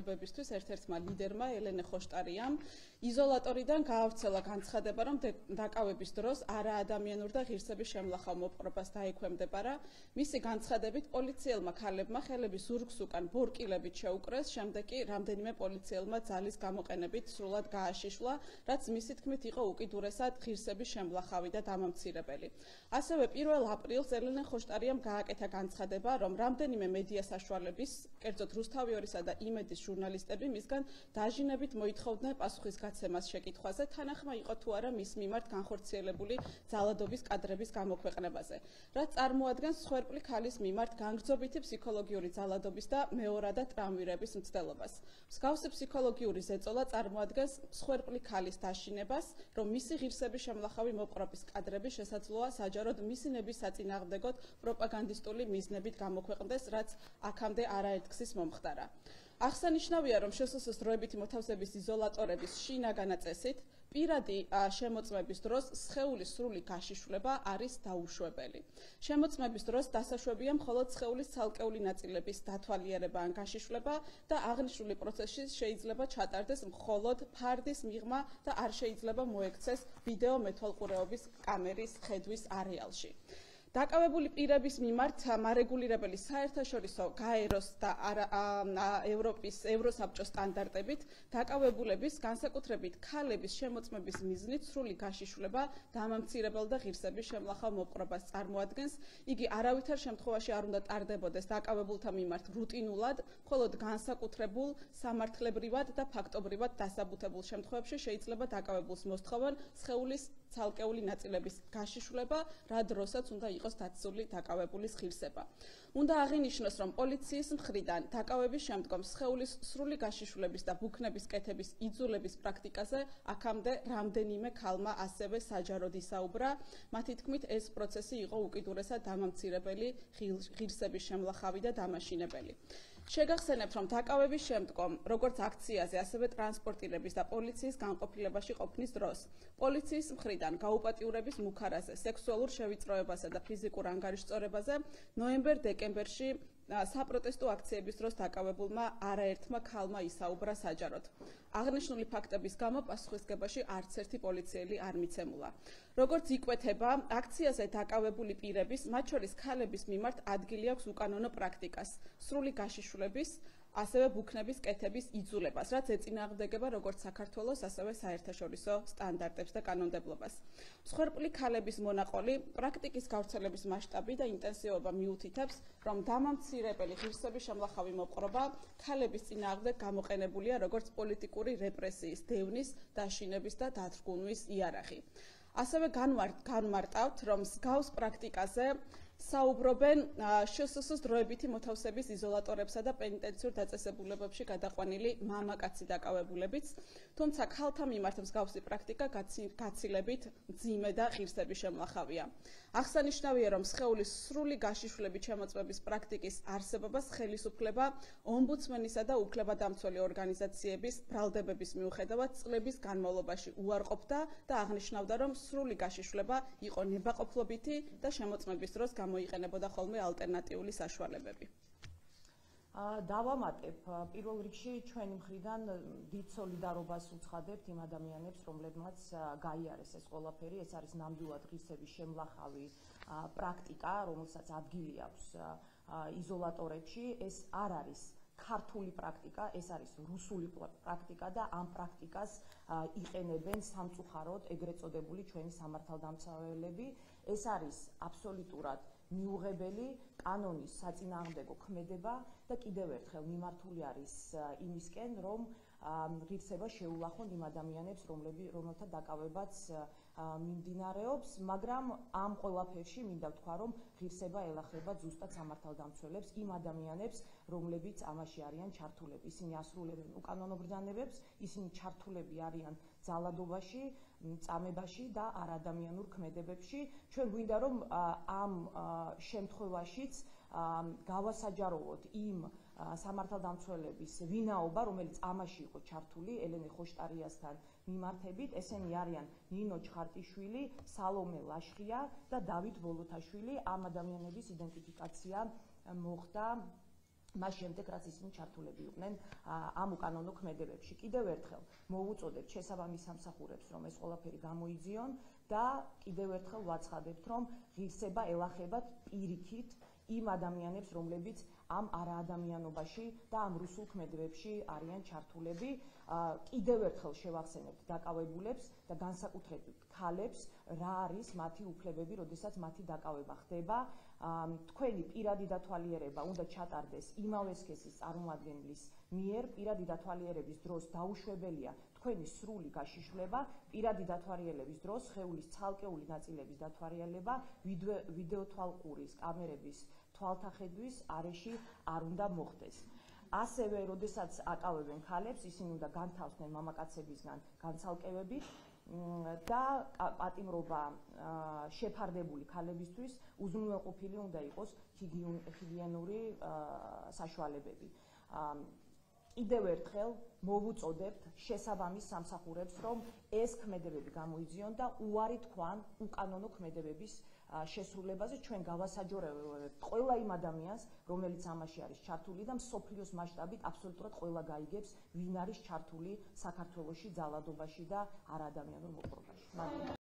განხორციელებებისთვის ერთ-ერთმა ლიდერმა ელენე ხოშტარიამ იზოლატორიდან გაავრცელა განცხადება, რომ დაკავების დროს არაადამიანურ და ღირსების შემლახავ მოპყრობას დაექვემდებარა. მისი განცხადებით პოლიციელმა ქალებმა ხელების ზურგს უკან ბორკილებით შეუკრეს, შემდეგ კი რამდენიმე პოლიციელმა ძალის გამოყენებით სრულად გააშიშლა, რაც მისი თქმით იყო უკიდურესად ღირსების შემლახავი და დამამცირებელი. ასევე 1 აპრილს ელენე ხოშტარიამ გააკეთა განცხადება, რომ რამდენიმე მედია საშუალების, კერძოდ რუსთავი 2-სა და იმედის ჟურნალისტები მისგან დაჟინებით მოითხოვდნენ პასუხისგაცემას შეკითხვაზე, თანახმა იყო თუ არა მის მიმართ განხორციელებული ძალადობის კადრების გამოქვეყნებაზე, რაც წარმოადგენს მსხვერპლი ქალის მიმართ განგრძობითი ფსიქოლოგიური ძალადობის და მეორადად ტრავმირების მცდელობას. მსგავსი ფსიქოლოგიური ზეწოლა წარმოადგენს მსხვერპლი ქალის დაშინებას, რომ მისი ღირსების შემლახავი მოპყრობის კადრები შესაძლოა საჯაროდ მისი ნების საწინააღმდეგოდ პროპაგანდისტული მიზნებით გამოქვეყნდეს, რაც აქამდე არაერთგზის მომხდარა. აღსანიშნავია, რომ შესაძლოა დროებითი მოთავსების იზოლატორების შინაგანა წესით პირადი შემოწმების დროს სხეულის სრული გაშიშვლება არის დაუშვებელი. შემოწმების დროს დასაშვებია მხოლოდ სხეულის ცალკეული ნაწილების დათვალიერება ან გაშიშვლება და აღნიშნული პროცესში შეიძლება ჩატარდეს მხოლოდ ფარდის მიღმა და არ შეიძლება მოექცეს ვიდეო მეთვალყურეობის კამერის ხედვის არეალში. დაკავებული პირების მიმართ მარეგულირებელი საერთაშორისო გაეროს და ევროპის ევროსაბჭოს სტანდარტებით დაკავებულების განსაკუთრებით ქალების შემოწმების მიზნით სრული გაშიშვლება დამამცირებელ და ღირსების შემლახავ მოპყრობას წარმოადგენს. იგი არავითარ შემთხვევაში არ უნდა ტარდებოდეს დაკავებულთა მიმართ რუტინულად, მხოლოდ განსაკუთრებულ, სამართლებრივად და ფაქტობრივად დასაბუთებულ შემთხვევებში შეიძლება დაკავებულს მოსთხოვონ სხეულის ცალკეული ნაწილების გაშიშვლება, რა დროსაც უნდა იყოს დაცული დაკავებულის ღირსება. უნდა აღინიშნოს, რომ პოლიციის მხრიდან დაკავების შემდგომ სხეულის სრული გაშიშვლების და ბუქნების კეთების იძულების პრაქტიკაზე აქამდე რამდენიმე ქალმა ასევე საჯაროდ ისაუბრა. მათი თქმით, ეს პროცესი იყო უკიდურესად დამამცირებელი, ღირსების შემლახავი და დამაშინებელი. შეგახსენებთ, რომ დაკავების შემდგომ, როგორც აქციაზე, ასევე ტრანსპორტირების და პოლიციის განყოფილებაში ყოფნის დროს, პოლიციის მხრიდან გაუპატიურების მუქარაზე, სექსუალურ შევიწროებასა და ფიზიკურ ანგარიშწორებაზე ნოემბერ-დეკემბერში საპროტესტო აქციების დროს დაკავებულმა არაერთმა ქალმა ისაუბრა საჯაროდ. აღნიშნული ფაქტების გამო პასუხისგებაში არც ერთი პოლიციელი არ მიცემულა. როგორც იკვეთება, აქციაზე დაკავებული პირების, მათ შორის ქალების მიმართ ადგილი აქვს უკანონო პრაქტიკას, სრული გაშიშვლების, ასევე ბუქნების კეთების იძულებას, რაც ეწინააღმდეგება როგორც საქართველოს, ასევე საერთაშორისო სტანდარტებს და კანონმდებლობას. მსხვერპლი ქალების მონაყოლი პრაქტიკის გავრცელების მასშტაბი და ინტენსივობა მიუთითებს, რომ დამამცირებელი ღირსების შემლახავი მოპყრობა ქალების წინააღმდეგ გამოყენებულია როგორც პოლიტიკური რეპრესიის, დევნის, დაშინების და დათრგუნვის იარაღი. ასევე განმარტავთ, რომ მსგავს პრაქტიკაზე საუბრობენ შსს დროებითი მოთავსების იზოლატორებსა და პენიტენციურ დაწესებულებებში გადაყვანილი მამაკაცი დაკავებულებიც, თუმცა ქალთა მიმართ მსგავსი პრაქტიკა გაცილებით მძიმე და ღირსების შემლახავია. აღსანიშნავია, რომ სხეულის სრული გაშიშვლებით შემოწმების პრაქტიკის არსებობას ხელისუფლება ომბუდსმენისა და უფლებადამცველი ორგანიზაციების ბრალდებების მიუხედავად წლების განმავლობაში უარყოფდა და აღნიშნავდა, რომ სრული გაშიშვლება იყო ნებაყოფლობითი და შემოწმების დროს გამოიყენებოდა ხოლმე ალტერნატიული საშუალებები. დავამატებ პირველ რიგში ჩვენი მხრიდან დიდ სოლიდარობას უცხადებთ იმ ადამიანებს, რომლებმაც გაიარეს ეს ყველაფერი, ეს არის ნამდვილად ღირსების შემლახავი პრაქტიკა, რომელსაც ადგილი აქვს იზოლატორებში, ეს არ არის ქართული პრაქტიკა, ეს არის რუსული პრაქტიკა და ამ პრაქტიკას იყენებენ სამწუხაროდ ეგრეთ წოდებული ჩვენი სამართალდამცველები. ეს არის აბსოლუტურად მიუღებელი კანონის საწინააღმდეგო ქმედება და კიდევ ერთხელ მიმართული არის იმისკენ, რომ ღირსება შეულახონ იმ ადამიანებს, რომელთა დაკავებაც მიმდინარეობს, მაგრამ ამ ყველაფერში მინდა ვთქვა, რომ ღირსება ელახება ზუსტად სამართალდამცველებს, იმ ადამიანებს, რომლებიც ამაში არიან ჩართულები. ისინი ასრულებენ უკანონო ბრძანებებს, ისინი ჩართულები არიან ძალადობაში, წამებაში და არადამიანურ ქმედებებში. ჩვენ გვინდა, რომ ამ შემთხვევაშიც გავასაჯაროვოთ იმ სამართალდამცველების ვინაობა, რომელიც ამაში იყო ჩართული ელენე ხოშტარიასთან მიმართებით, ესენი არიან ნინო ჩხარტიშვილი, სალომე ლაშხია და დავით ბოლოთაშვილი. ამ ადამიანების იდენტიფიკაცია მოხდა მას შემდეგ რაც ისინი ჩართულები იყვნენ ამ უკანონო ქმედებებში. კიდევ ერთხელ მოვუწოდებთ შესაბამის სამსახურებს, რომ ეს ყველაფერი გამოიძიონ და კიდევ ერთხელ ვაცხადებთ, რომ ღირსება ელახებათ პირიქით იმ ადამიანებს, რომლებიც ამ არაადამიანობაში და ამ რუსულ ქმედებებში არიან ჩართულები. კიდევ ერთხელ შევახსენებთ დაკავებულებს და განსაკუთრებით ქალებს, რა არის მათი უფლებები, როდესაც მათი დაკავება ხდება. თქვენი პირადი დათვალიერება უნდა ჩატარდეს იმავე სქესის წარმოადგენლის მიერ. პირადი დათვალიერების დროს დაუშვებელია თქვენი სრული გაშიშვლება, პირადი დათვალიერების დროს სხეულის ცალკეული ნაწილების დათვალიერება ვიდეო თვალყურის კამერების თვალთახედვის არეში არ უნდა მოხდეს. ასევე, როდესაც აკავებენ ქალებს, ისინი უნდა განთავსდნენ მამაკაცებისგან განცალკევებით და პატიმრობა შეფარდებული ქალებისთვის უზრუნველყოფილი უნდა იყოს ჰიგიენური საშუალებები. კიდევ ერთხელ მოვუწოდებთ შესაბამის სამსახურებს, რომ ეს ქმედებები გამოიძიონ და უარი თქვან უკანონო ქმედებების შესრულებაზე. ჩვენ გავასაჯაროებთ ყველა იმ ადამიანს, რომელიც ამაში არის ჩართული და მსოფლიოს მასშტაბით აბსოლუტურად ყველა გაიგებს, ვინ არის ჩართული საქართველოში ძალადობაში და არაადამიანურ მოპყრობაში.